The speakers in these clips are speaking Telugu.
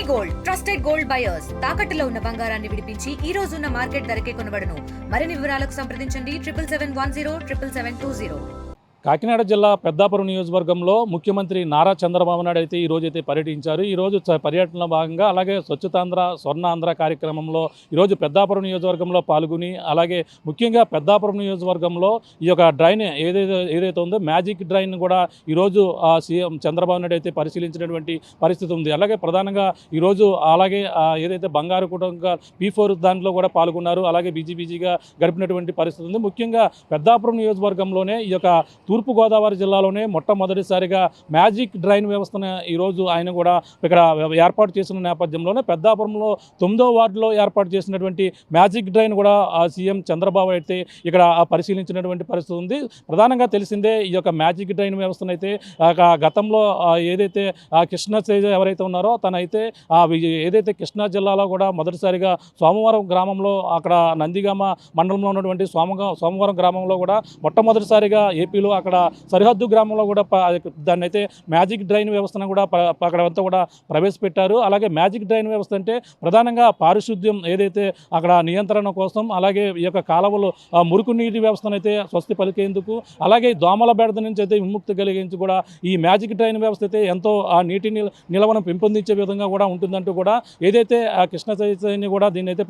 గోల్డ్ ట్రస్టెడ్ గోల్డ్ బయర్స్ తాకట్టులో ఉన్న బంగారాన్ని విడిపించి ఈ రోజు ఉన్న మార్కెట్ ధరకే కొనబడును. మరిన్ని వివరాలకు సంప్రదించండి 77710720. కాకినాడ జిల్లా పెద్దాపురం నియోజకవర్గంలో ముఖ్యమంత్రి నారా చంద్రబాబు నాయుడు అయితే ఈరోజైతే పర్యటించారు. ఈరోజు పర్యటనలో భాగంగా అలాగే స్వచ్ఛతాంధ్ర స్వర్ణాంధ్ర కార్యక్రమంలో ఈరోజు పెద్దాపురం నియోజకవర్గంలో పాల్గొని అలాగే ముఖ్యంగా పెద్దాపురం నియోజకవర్గంలో ఈ యొక్క డ్రైన్ ఏదైతే ఉందో మ్యాజిక్ డ్రైన్ కూడా ఈరోజు సీఎం చంద్రబాబు నాయుడు అయితే పరిశీలించినటువంటి పరిస్థితి ఉంది. అలాగే ప్రధానంగా ఈరోజు అలాగే ఏదైతే బంగారు కుటుంబంగా P4 దాంట్లో కూడా పాల్గొన్నారు. అలాగే బిజీగా గడిపినటువంటి పరిస్థితి ఉంది. ముఖ్యంగా పెద్దాపురం నియోజకవర్గంలోనే ఈ యొక్క తూర్పుగోదావరి జిల్లాలోనే మొట్టమొదటిసారిగా మ్యాజిక్ డ్రైన్ వ్యవస్థను ఈరోజు ఆయన కూడా ఇక్కడ ఏర్పాటు చేసిన నేపథ్యంలోనే పెద్దాపురంలో 9వ వార్డులో ఏర్పాటు చేసినటువంటి మ్యాజిక్ డ్రైన్ కూడా సీఎం చంద్రబాబు అయితే ఇక్కడ పరిశీలించినటువంటి పరిస్థితి ఉంది. ప్రధానంగా తెలిసిందే ఈ యొక్క మ్యాజిక్ డ్రైన్ వ్యవస్థను అయితే గతంలో ఏదైతే కృష్ణా తేజ ఎవరైతే ఉన్నారో తనైతే ఏదైతే కృష్ణా జిల్లాలో కూడా మొదటిసారిగా సోమవారం గ్రామంలో అక్కడ నందిగామ మండలంలో ఉన్నటువంటి సోమవారం గ్రామంలో కూడా మొట్టమొదటిసారిగా ఏపీలో అక్కడ సరిహద్దు గ్రామంలో కూడా దాన్ని అయితే మ్యాజిక్ డ్రైన్ వ్యవస్థను కూడా అక్కడ అంతా కూడా ప్రవేశపెట్టారు. అలాగే మ్యాజిక్ డ్రైన్ వ్యవస్థ అంటే ప్రధానంగా పారిశుద్ధ్యం ఏదైతే అక్కడ నియంత్రణ కోసం అలాగే ఈ యొక్క కాలువలు మురుకు నీటి వ్యవస్థను అయితే స్వస్తి పలికేందుకు అలాగే దోమల బెడద నుంచి అయితే విముక్తి కలిగించి కూడా ఈ మ్యాజిక్ డ్రైన్ వ్యవస్థ అయితే ఎంతో ఆ నీటి నిల్వను పెంపొందించే విధంగా కూడా ఉంటుందంటూ కూడా ఏదైతే కృష్ణా చైతన్య కూడా దీన్ని అయితే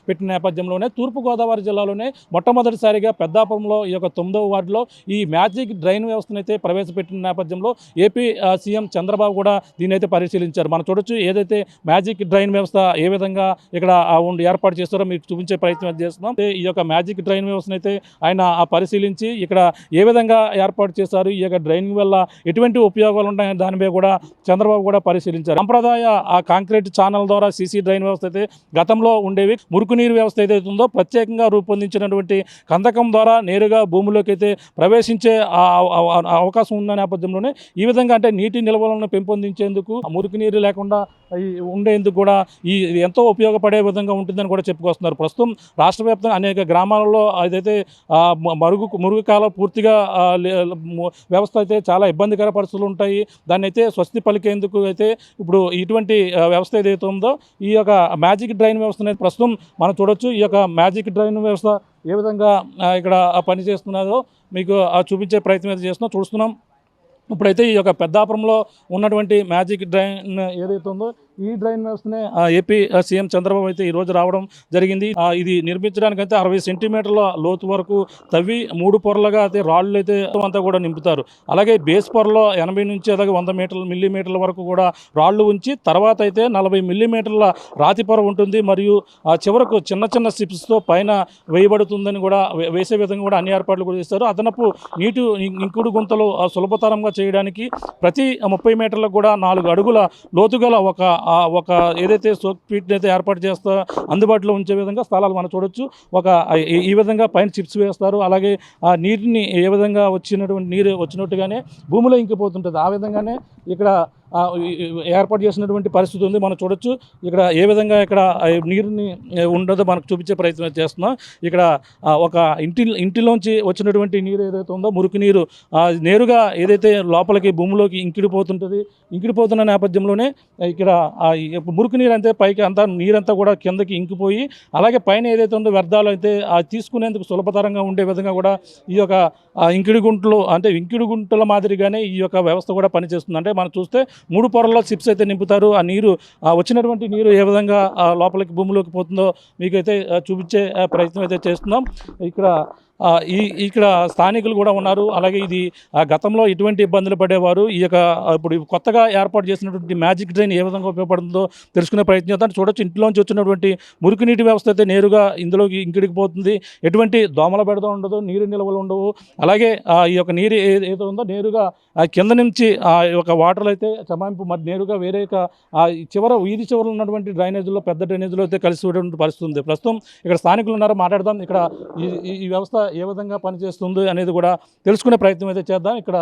పెట్టిన నేపథ్యంలోనే తూర్పుగోదావరి జిల్లాలోనే మొట్టమొదటిసారిగా పెద్దాపురంలో ఈ యొక్క 9వ వార్డులో ఈ మ్యాజిక్ డ్రైన్ వ్యవస్థను అయితే ప్రవేశపెట్టిన నేపథ్యంలో ఏపీ సీఎం చంద్రబాబు కూడా దీన్ని అయితే పరిశీలించారు. మనం చూడొచ్చు ఏదైతే మ్యాజిక్ డ్రైన్ వ్యవస్థ ఏ విధంగా ఇక్కడ ఏర్పాటు చేస్తారో మీకు చూపించే ప్రయత్నం చేస్తున్నాం. ఈ యొక్క మ్యాజిక్ డ్రైన్ వ్యవస్థను అయితే ఆయన పరిశీలించి ఇక్కడ ఏ విధంగా ఏర్పాటు చేశారు, ఈ యొక్క డ్రైన్ వల్ల ఎటువంటి ఉపయోగాలు ఉంటాయని దానిపై కూడా చంద్రబాబు కూడా పరిశీలించారు. సంప్రదాయ కాంక్రీట్ ఛానల్ ద్వారా సీసీ డ్రైన్ వ్యవస్థ అయితే గతంలో ఉండేవి. మురుగునీరు వ్యవస్థ ఏదైతే ఉందో ప్రత్యేకంగా రూపొందించినటువంటి కందకం ద్వారా నేరుగా భూమిలోకి అయితే ప్రవేశించే అవకాశం ఉన్న నేపథ్యంలోనే ఈ విధంగా అంటే నీటి నిల్వలను పెంపొందించేందుకు మురికి నీరు లేకుండా ఉండేందుకు కూడా ఇది ఎంతో ఉపయోగపడే విధంగా ఉంటుందని కూడా చెప్పుకొస్తున్నారు. ప్రస్తుతం రాష్ట్ర వ్యాప్తంగా అనేక గ్రామాలలో అదైతే మురుగు కాలం పూర్తిగా వ్యవస్థ అయితే చాలా ఇబ్బందికర పరిస్థితులు ఉంటాయి. దాన్ని అయితే స్వస్తి పలికేందుకు అయితే ఇప్పుడు ఇటువంటి వ్యవస్థ ఏదైతే ఉందో ఈ యొక్క మ్యాజిక్ డ్రైన్ వ్యవస్థ ప్రస్తుతం మనం చూడొచ్చు. ఈ యొక్క మ్యాజిక్ డ్రైన్ వ్యవస్థ ఏ విధంగా ఇక్కడ పనిచేస్తున్నదో మీకు చూపించే ప్రయత్నం అయితే చూస్తున్నాం. ఇప్పుడైతే ఈ యొక్క పెద్దాపురంలో ఉన్నటువంటి మ్యాజిక్ డ్రైన్ ఏదైతే ఉందో ఈ డ్రైన్ వ్యవస్థనే ఏపీ సీఎం చంద్రబాబు అయితే ఈరోజు రావడం జరిగింది. ఇది నిర్మించడానికైతే 60 సెంటీమీటర్ల లోతు వరకు తవ్వి 3 పొరలుగా అయితే రాళ్ళు అయితే అంతా కూడా నింపుతారు. అలాగే బేస్ పొరలో 80 నుంచి అలాగే 100 మిల్లీమీటర్ల వరకు కూడా రాళ్ళు ఉంచి తర్వాత అయితే 40 మిల్లీమీటర్ల రాతి పొర ఉంటుంది. మరియు చివరకు చిన్న సిప్స్తో పైన వేయబడుతుందని కూడా వేసే విధంగా కూడా అన్ని ఏర్పాట్లు కూడా చేస్తారు. అదనపు ఇంకుడు గుంతలు సులభతరంగా చేయడానికి ప్రతి 30 మీటర్లకు కూడా 4 అడుగుల లోతుగల ఒక ఏదైతే సోక్ పీట్ని అయితే ఏర్పాటు చేస్తా అందుబాటులో ఉంచే విధంగా స్థలాలు మనం చూడొచ్చు. ఈ విధంగా పైన చిప్స్ వేస్తారు. అలాగే ఆ నీటిని ఏ విధంగా నీరు వచ్చినట్టుగానే భూమిలో ఇంకిపోతుంటుంది. ఆ విధంగానే ఇక్కడ ఏర్పాటు చేసినటువంటి పరిస్థితి ఉంది. మనం చూడొచ్చు ఇక్కడ ఏ విధంగా ఇక్కడ నీరుని ఉండదో మనకు చూపించే ప్రయత్నం చేస్తున్నాం. ఇక్కడ ఒక ఇంటిలోంచి వచ్చినటువంటి నీరు ఏదైతే ఉందో మురికి నీరు నేరుగా ఏదైతే లోపలికి భూమిలోకి ఇంకిడిపోతున్న నేపథ్యంలోనే ఇక్కడ మురికి నీరు అంటే పైకి అంతా నీరంతా కూడా కిందకి ఇంకిపోయి అలాగే పైన ఏదైతే ఉందో వ్యర్థాలు అయితే తీసుకునేందుకు సులభతరంగా ఉండే విధంగా కూడా ఈ యొక్క ఇంకిడి గుంటల మాదిరిగానే ఈ యొక్క వ్యవస్థ కూడా పనిచేస్తుంది. అంటే మనం చూస్తే 3 పొరల్లో చిప్స్ అయితే నింపుతారు. ఆ నీరు వచ్చినటువంటి నీరు ఏ విధంగా లోపలికి భూమిలోకి పోతుందో మీకైతే చూపించే ప్రయత్నం అయితే చేస్తున్నాం. ఇక్కడ స్థానికులు కూడా ఉన్నారు. అలాగే ఇది గతంలో ఇటువంటి ఇబ్బందులు పడేవారు. ఇప్పుడు కొత్తగా ఏర్పాటు చేసినటువంటి మ్యాజిక్ డ్రైన్ ఏ విధంగా ఉపయోగపడుతుందో తెలుసుకునే ప్రయత్నం చేద్దాం. చూడొచ్చు ఇంట్లోంచి వచ్చినటువంటి మురికి నీటి వ్యవస్థ అయితే నేరుగా ఇందులోకి ఇంకిడికి పోతుంది. ఎటువంటి దోమల బెడద ఉండదు, నీరు నిల్వలు ఉండవు. అలాగే ఈ యొక్క నీరు ఏదో ఉందో నేరుగా కింద నుంచి ఈ యొక్క వాటర్లు అయితే చమాయింపు నేరుగా వేరే వీధి చివరలో ఉన్నటువంటి డ్రైనేజీలో పెద్ద డ్రైనేజీలో అయితే కలిసిపోయేటువంటి పరిస్థితి ఉంది. ప్రస్తుతం ఇక్కడ స్థానికులు ఉన్నారు, మాట్లాడదాం. ఇక్కడ ఈ వ్యవస్థ ఏ విధంగా పనిచేస్తుంది అనేది కూడా తెలుసుకునే ప్రయత్నం అయితే చేద్దాం. ఇక్కడ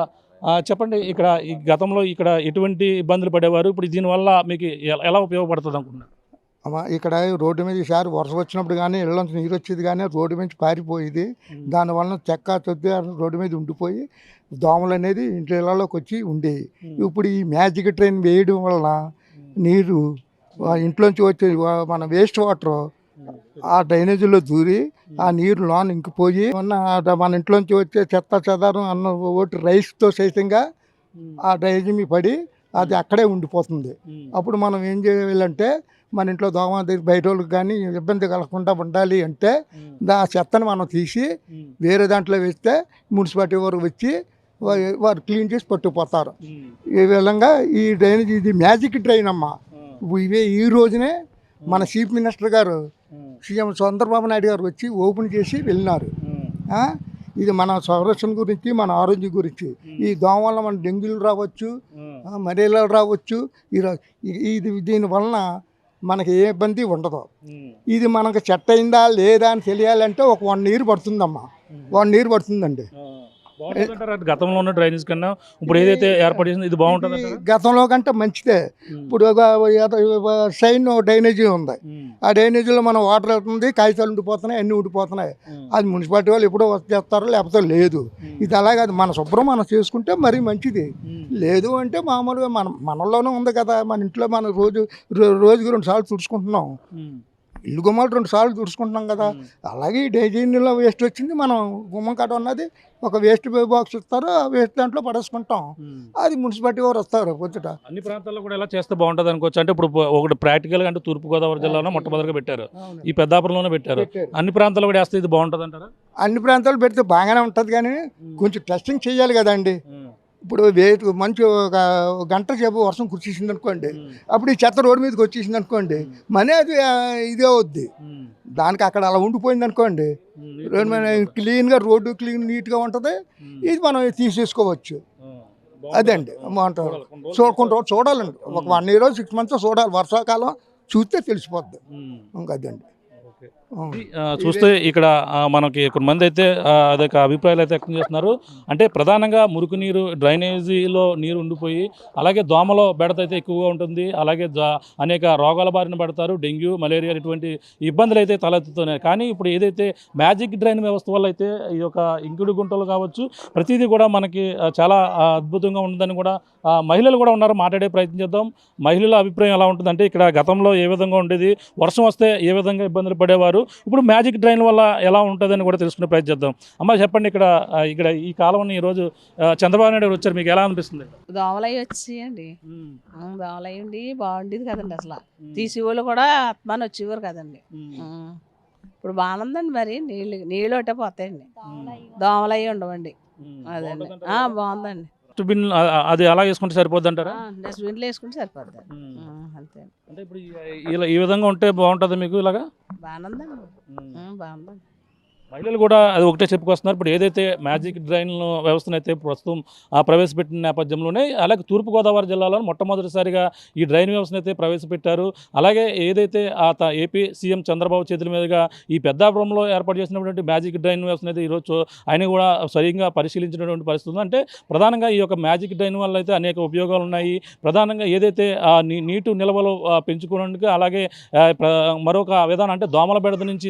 చెప్పండి, ఇక్కడ ఈ గతంలో ఇక్కడ ఎటువంటి ఇబ్బందులు పడేవారు, ఇప్పుడు దీనివల్ల మీకు ఎలా ఉపయోగపడుతుంది అనుకుంటున్నారు? ఇక్కడ రోడ్డు మీద ఈసారి వర్షం వచ్చినప్పుడు కానీ ఇళ్ళంతా నీరు వచ్చేది కానీ రోడ్డు మీద పారిపోయేది. దానివల్ల చెక్క తొద్ది రోడ్డు మీద ఉండిపోయి దోమలు అనేది ఇంటి ఇళ్ళలోకి వచ్చి ఉండేవి. ఇప్పుడు ఈ మ్యాజిక్ ట్రైన్ వేయడం వలన నీరు ఇంట్లోంచి వచ్చే మన వేస్ట్ వాటర్ ఆ డ్రైనేజీలో దూరి ఆ నీరు లోన్ ఇంకిపోయి మన ఇంట్లోంచి వచ్చే చెత్త చెదారం అన్న ఒకటి రైస్తో సైతంగా ఆ డ్రైనేజీ మీద పడి అది అక్కడే ఉండిపోతుంది. అప్పుడు మనం ఏం చేయాలంటే మన ఇంట్లో దోమ బయట వాళ్ళకి కానీ ఇబ్బంది కలగకుండా ఉండాలి అంటే ఆ చెత్తను మనం తీసి వేరే దాంట్లో వేస్తే మున్సిపాలిటీ వారు వచ్చి వారు క్లీన్ చేసి పట్టుకుపోతారు. ఈ విధంగా ఈ డ్రైనేజ్ ఇది మ్యాజిక్ డ్రైన్ అమ్మ. ఇవే ఈ రోజునే మన చీఫ్ మినిస్టర్ గారు సీఎం చంద్రబాబు నాయుడు గారు వచ్చి ఓపెన్ చేసి వెళ్ళినారు. ఇది మన సంరక్షణ గురించి, మన ఆరోగ్యం గురించి. ఈ దోమ వల్ల మన డెంగ్యూలు రావచ్చు, మలేరియాలు రావచ్చు. ఇది దీనివలన మనకి ఏ ఇబ్బంది ఉండదు. ఇది మనకు చెట్టు అయిందా లేదా అని తెలియాలంటే ఒక 1 year పడుతుందమ్మా. 1 year పడుతుందండి. గతంలో ఉన్న డ్రైనేజ్ కన్నా ఇప్పుడు ఏదైతే ఏర్పాటు చేసిందో ఇది బాగుంటుంది. గతంలో కంటే మంచిదే. ఇప్పుడు సైన్ డ్రైనేజీ ఉంది. ఆ డ్రైనేజీలో మనం వాటర్ వెళ్తుంది, కాగితాలు ఉండిపోతున్నాయి, అన్నీ ఉండిపోతున్నాయి. అది మున్సిపాలిటీ వాళ్ళు ఎప్పుడో చేస్తారో లేకపోతే లేదు. ఇది అలాగే అది మన శుభ్రం మనం చేసుకుంటే మరీ మంచిది. లేదు అంటే మామూలుగా మనలోనే ఉంది కదా. మన ఇంట్లో మనం రోజుకి 2 సార్లు తుడుచుకుంటున్నాం. ఇల్లు గుమ్మాలు 2 సార్లు తుడుచుకుంటున్నాం కదా. అలాగే ఈ డ్రైనేజీలో వేస్ట్ వచ్చింది, మనం గుమ్మం కాడ ఉన్నది ఒక వేస్ట్ బాక్స్ ఇస్తారు, ఆ వేస్ట్ దాంట్లో పడేసుకుంటాం. అది మున్సిపాలిటీ వారు వస్తారు పొద్దుట. అన్ని ప్రాంతాల్లో కూడా ఎలా చేస్తే బాగుంటుంది అనుకోవచ్చు. అంటే ఇప్పుడు ఒకటి ప్రాక్టికల్గా అంటే తూర్పుగోదావరి జిల్లాలో మొట్టమొదటిగా పెట్టారు, ఈ పెద్దాపురంలోనే పెట్టారు. అన్ని ప్రాంతాల్లో కూడా వేస్తే ఇది బాగుంటుంది అంటారా? అన్ని ప్రాంతాలు పెడితే బాగానే ఉంటుంది, కానీ కొంచెం టెస్టింగ్ చేయాలి కదండి. ఇప్పుడు మంచి ఒక గంట సేపు వర్షం కురిసేసింది అనుకోండి, అప్పుడు ఈ చెత్త రోడ్డు మీదకి వచ్చేసింది అనుకోండి, మనీ అది ఇదే అవుద్ది. దానికి అక్కడ అలా ఉండిపోయింది అనుకోండి, క్లీన్గా రోడ్డు నీట్గా ఉంటుంది. ఇది మనం తీసేసుకోవచ్చు. అదండి బాగుంటుంది. చూడాలండి. ఒక 1 year 6 months చూడాలి. వర్షాకాలం చూస్తే తెలిసిపోద్ది. ఇంకా అదండి. చూస్తే ఇక్కడ మనకి కొంతమంది అయితే అదొక అభిప్రాయాలు అయితే వ్యక్తం చేస్తున్నారు. అంటే ప్రధానంగా మురుగునీరు డ్రైనేజీలో నీరు ఉండిపోయి అలాగే దోమలో బెడత అయితే ఎక్కువగా ఉంటుంది. అలాగే అనేక రోగాల బారిన పడతారు. డెంగ్యూ, మలేరియా ఇటువంటి ఇబ్బందులు అయితే తలెత్తుతున్నాయి. కానీ ఇప్పుడు ఏదైతే మ్యాజిక్ డ్రైన్ వ్యవస్థ వల్ల అయితే ఈ యొక్క ఇంకుడు గుంటలు కావచ్చు, ప్రతిదీ కూడా మనకి చాలా అద్భుతంగా ఉంటుందని కూడా మహిళలు కూడా ఉన్నారు. మాట్లాడే ప్రయత్నం చేద్దాం. మహిళల అభిప్రాయం ఎలా ఉంటుందంటే ఇక్కడ గతంలో ఏ విధంగా ఉండేది, వర్షం వస్తే ఏ విధంగా ఇబ్బందులు పడేవారు, ఇప్పుడు మ్యాజిక్ డ్రైన్ వల్ల ఎలా ఉంటుందని కూడా తెలుసుకునే ప్రయత్నం చేద్దాం. అమ్మ చెప్పండి, ఇక్కడ ఈ కాలంలో ఈరోజు చంద్రబాబు నాయుడు వచ్చారు, మీకు ఎలా అనిపిస్తుంది? దోమలయ్యి వచ్చేయండి. దోమలయ్యి ఉండి బాగుండేది కదండి. అసలు తీసేవాళ్ళు కూడా ఆత్మాని వచ్చేవారు కదండి. ఇప్పుడు బాగుందండి. మరి నీళ్ళు ఒకటే పోతాయండి, దోమలయ్యి ఉండవండి. అదండి బాగుందండి. డస్ట్బిన్ అది అలా వేసుకుంటే సరిపోద్ది అంటారా? డస్ట్బిన్లో వేసుకుంటే సరిపోద్ది అంతే. అంటే ఇప్పుడు ఈ విధంగా ఉంటే బాగుంటుంది మీకు ఇలాగా? బాగుందండి, బాగుందండి. మహిళలు కూడా అది ఒకటే చెప్పుకొస్తున్నారు. ఇప్పుడు ఏదైతే మ్యాజిక్ డ్రైన్ వ్యవస్థను అయితే ప్రస్తుతం ప్రవేశపెట్టిన నేపథ్యంలోనే అలాగే తూర్పుగోదావరి జిల్లాలో మొట్టమొదటిసారిగా ఈ డ్రైన్ వ్యవస్థను అయితే ప్రవేశపెట్టారు. అలాగే ఏదైతే ఏపీ సీఎం చంద్రబాబు చేతుల మీదుగా ఈ పెద్దాపురంలో ఏర్పాటు చేసినటువంటి మ్యాజిక్ డ్రైన్ వ్యవస్థను అయితే ఈరోజు ఆయన కూడా సరిగ్గా పరిశీలించినటువంటి పరిస్థితి ఉంది. అంటే ప్రధానంగా ఈ యొక్క మ్యాజిక్ డ్రైన్ వల్ల అయితే అనేక ఉపయోగాలు ఉన్నాయి. ప్రధానంగా ఏదైతే నీటి నిల్వలు పెంచుకోవడానికి, అలాగే మరొక విధానం అంటే దోమల బెడద నుంచి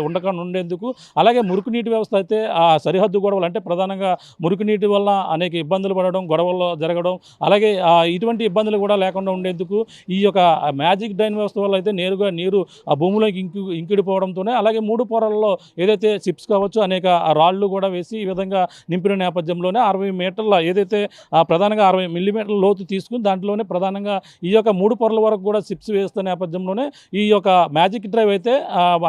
ఉండకుండా ఉండేందుకు, అలాగే మురికి నీటి వ్యవస్థ అయితే ఆ సరిహద్దు గొడవలు అంటే ప్రధానంగా మురికి నీటి వల్ల అనేక ఇబ్బందులు పడడం, గొడవల్లో జరగడం, అలాగే ఇటువంటి ఇబ్బందులు కూడా లేకుండా ఉండేందుకు ఈ యొక్క మ్యాజిక్ డ్రైన్ వ్యవస్థ వల్ల అయితే నేరుగా నీరు ఆ భూమిలోకి ఇంకిడిపోవడంతోనే, అలాగే 3 పొరల్లో ఏదైతే చిప్స్ కావచ్చు అనేక రాళ్ళు కూడా వేసి ఈ విధంగా నింపిన నేపథ్యంలోనే 60 మీటర్ల ఏదైతే ప్రధానంగా 60 మిల్లీమీటర్ల లోతు తీసుకుని దాంట్లోనే ప్రధానంగా ఈ యొక్క 3 పొరల వరకు కూడా చిప్స్ వేస్తున్న నేపథ్యంలోనే ఈ యొక్క మ్యాజిక్ డ్రైవ్ అయితే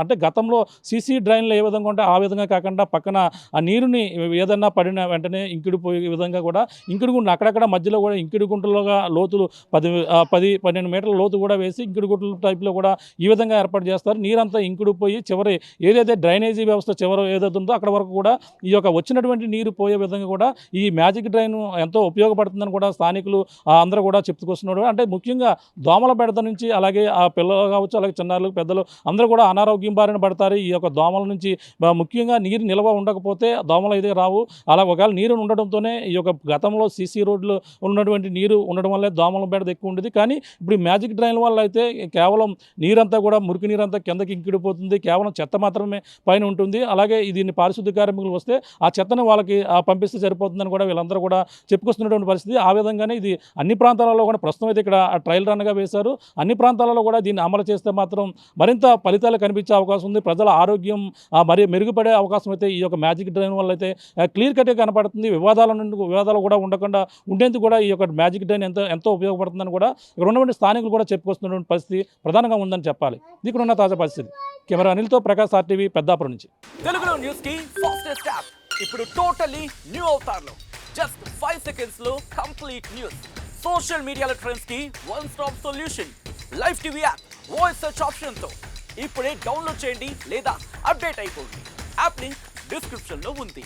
అంటే గతంలో సీసీ డ్రైన్లు ఏ విధంగా ఉంటే ఆ విధంగా కాకుండా పక్కన ఆ నీరుని ఏదన్నా పడిన వెంటనే ఇంకిడిపోయే విధంగా కూడా ఇంకిడి గుంట అక్కడక్కడ మధ్యలో కూడా ఇంకిడి గుంటలుగా లోతులు 10-12 మీటర్ల లోతు కూడా వేసి ఇంకిడి గుంటల టైప్లో కూడా ఈ విధంగా ఏర్పాటు చేస్తారు. నీరంతా ఇంకిడిపోయి చివరి ఏదైతే డ్రైనేజీ వ్యవస్థ చివరి ఏదైతే ఉందో అక్కడ వరకు కూడా ఈ యొక్క వచ్చినటువంటి నీరు పోయే విధంగా కూడా ఈ మ్యాజిక్ డ్రైన్ ఎంతో ఉపయోగపడుతుందని కూడా స్థానికులు అందరూ కూడా చెప్పుకొస్తున్నారు. అంటే ముఖ్యంగా దోమల బెడత నుంచి, అలాగే ఆ పిల్లలు కావచ్చు, అలాగే చిన్నారులు, పెద్దలు అందరూ కూడా అనారోగ్యం బారిన పడతారు. ఈ యొక్క దోమల నుంచి ముఖ్యంగా నీరు నిల్వ ఉండకపోతే దోమలు అయితే రావు. అలా ఒకవేళ నీరు ఉండడంతోనే ఈ యొక్క గతంలో సీసీ రోడ్లు ఉన్నటువంటి నీరు ఉండడం వల్లే దోమల బెడద ఎక్కువ ఉండేది. కానీ ఇప్పుడు ఈ మ్యాజిక్ డ్రైన్ వల్ల అయితే కేవలం నీరంతా కూడా మురికి నీరంతా కిందకి ఇంకిడిపోతుంది. కేవలం చెత్త మాత్రమే పైన ఉంటుంది. అలాగే దీన్ని పారిశుద్ధ్య కార్మికులు వస్తే ఆ చెత్తను వాళ్ళకి పంపిస్తే సరిపోతుందని కూడా వీళ్ళందరూ కూడా చెప్పుకొస్తున్నటువంటి పరిస్థితి. ఆ విధంగానే ఇది అన్ని ప్రాంతాలలో కూడా ప్రస్తుతం అయితే ఇక్కడ ట్రయల్ రన్గా వేశారు. అన్ని ప్రాంతాలలో కూడా దీన్ని అమలు చేస్తే మాత్రం మరింత ఫలితాలు కనిపించే అవకాశం ఉంది. ప్రజల ఆరోగ్యం మరి మెరుగుపడే అవకాశం అయితే ఈ యొక్క మ్యాజిక్ డ్రైన్ వల్ల అయితే క్లియర్ కట్గా కనపడుతుంది. వివాదాలు కూడా ఉండకుండా ఉండేందుకు కూడా ఈ యొక్క మ్యాజిక్ డ్రైన్ ఎంతో ఉపయోగపడుతుందని కూడా ఇక్కడ ఉన్నటువంటి స్థానికులు కూడా చెప్పుకొస్తున్నటువంటి పరిస్థితి ప్రధానంగా ఉందని చెప్పాలి. ఇక్కడ ఉన్న తాజా పరిస్థితి. కెమెరా అనిల్తో ప్రకాష్ RTV పెద్దాపురం నుంచి. తెలుగులో న్యూస్ కి ఫాస్టెస్ట్ యాప్ ఇప్పుడు టోటలీ న్యూ అవతార్లో జస్ట్ 5 seconds లో కంప్లీట్ న్యూస్. సోషల్ మీడియాలో ట్రెండ్స్ కి one stop solution. Live TV app voice search option తో ఇప్పుడే డౌన్లోడ్ చేయండి లేదా అప్డేట్ అయిపోండి. యాప్ లింక్ డిస్క్రిప్షన్ లో ఉంది.